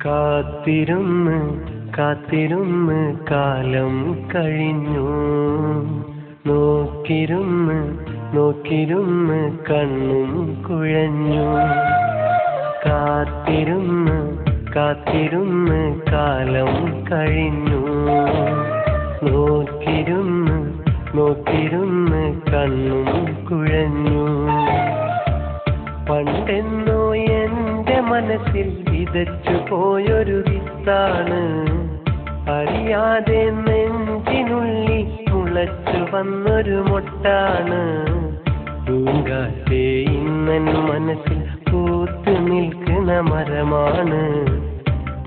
കാത്തിരുന്ന് കാത്തിരുന്ന് കാലം കഴിഞ്ഞു, നോക്കിരുന്ന് നോക്കിരുന്ന് കണ്ണും കുഴഞ്ഞു. കാത്തിരുന്ന് കാത്തിരുന്ന് കാലം കഴിഞ്ഞു, നോക്കിരുന്ന് നോക്കിരുന്ന് കണ്ണും കുഴഞ്ഞു. പണ്ടെന്നോ എന്റെ മനസ്സിൽ വിതച്ചു പോയൊരു വിത്താണ്, അറിയാതെ നെഞ്ചിനുള്ളിൽ മുളച്ചു വന്നൊരു മൊട്ടാണ്. പൂങ്കാറ്റേ ഇന്നൻ മനസ്സിൽ പൂത്തു നിൽക്കുന്ന മരമാണ്.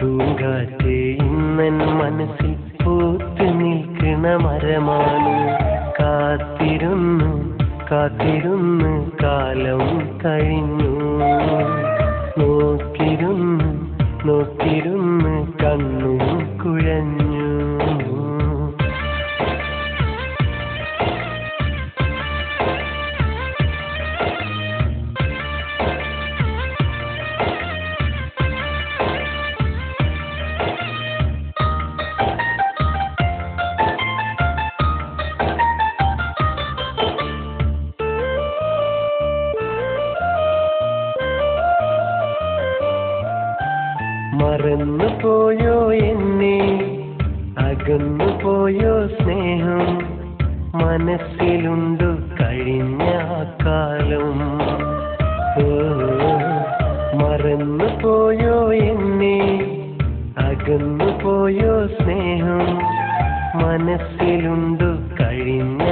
പൂങ്കാറ്റേ ഇന്നൻ മനസ്സിൽ പൂത്തു നിൽക്കുന്ന മരമാണ്. കാത്തിരുന്നു കാത്തിരുന്ന് കാലം കഴിഞ്ഞു, നോക്കിരുന്ന് നോക്കിരുന്ന് കണ്ണും കുഴഞ്ഞു. മറന്നു പോയോ എന്നെ, അകന്നു പോയോ സ്നേഹം, മനസ്സിലുണ്ടു കഴിഞ്ഞ കാലം. മറന്നു പോയോ എന്നെ, അകന്നു പോയോ സ്നേഹം, മനസ്സിലുണ്ടു കഴിഞ്ഞ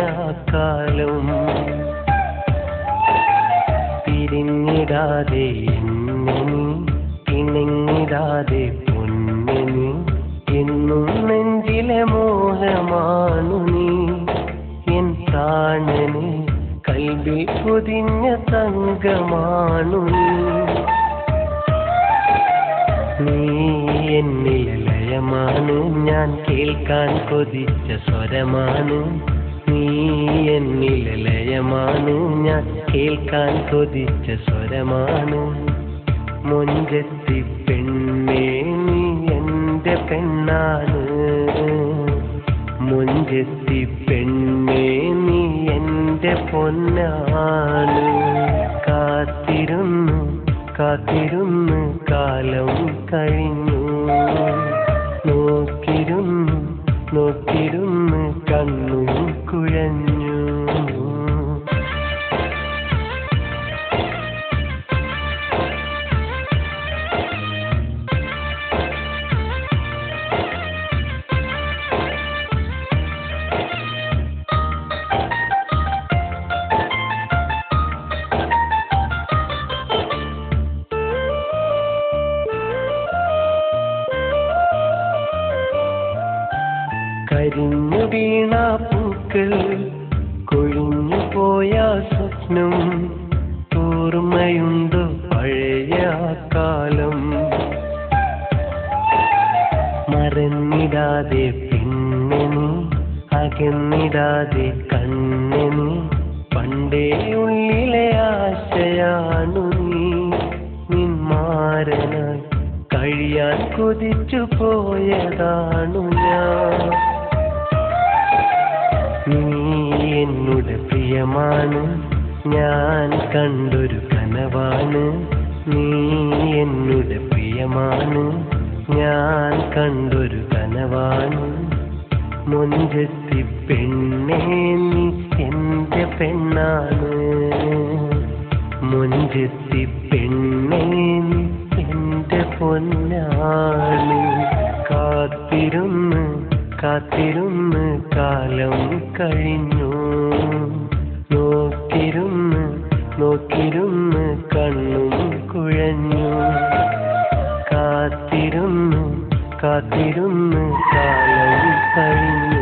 കാലം. പിരിഞ്ഞിടാതെ എന്നെ പിണങ്ങിടാതെ പൊന്നിനി, എന്നും നെഞ്ചിലെ മോഹമാണു നീ. എൻ പ്രാണന് കൽവിൽ പൊതിഞ്ഞ തങ്കമാണു നീ. നീ എന്നിലെ ലയമാണ്, ഞാൻ കേൾക്കാൻ കൊതിച്ച സ്വരമാണ്. നീ എന്നിലെ ലയമാണ്, ഞാൻ കേൾക്കാൻ കൊതിച്ച സ്വരമാണ്. മൊഞ്ചത്തി പെണ്ണേ നീ എന്റെ പെണ്ണാണ്, മൊഞ്ചത്തി പെണ്ണേ നീ എന്റെ പൊന്നാണ്. കാത്തിരുന്നു കാത്തിരുന്ന് കാലം കഴിഞ്ഞു, നോക്കിരുന്ന് നോക്കിരുന്ന് കണ്ണും കുഴഞ്ഞു. കരിഞ്ഞു വീണ പൂക്കൾ, കൊഴിഞ്ഞു പോയ സ്വപ്നം, ഓർമ്മയുണ്ടോ പഴയ കാലം. മറന്നിടാതെ പിന്നെ നീ, അകന്നിടാതെ കണ്ണെ നീ. പണ്ടേ ഉള്ളിലെ ആശയാണു നീ, നിന്മാരനായി കഴിയാൻ കൊതിച്ചു പോയതാണു ഞാൻ. നീ എന്നുടെ പ്രിയമാണ്, ഞാൻ കണ്ടൊരു കനവാണ്. നീ എന്നുടെ പ്രിയമാണ്, ഞാൻ കണ്ടൊരു കനവാണ്. മൊഞ്ചത്തി പെണ്ണേ നീ എന്റെ പെണ്ണാണ്, മൊഞ്ചത്തി പെണ്ണേ നീ എന്റെ പൊന്നാണ്. കാത്തിരുന്ന് കാത്തിരുന്ന് കാലം കഴിഞ്ഞു, നോക്കിരുന്ന് നോക്കിരുന്ന് കണ്ണും കുഴഞ്ഞു. കാത്തിരുന്ന് കാത്തിരുന്ന് കാലം കഴിഞ്ഞു.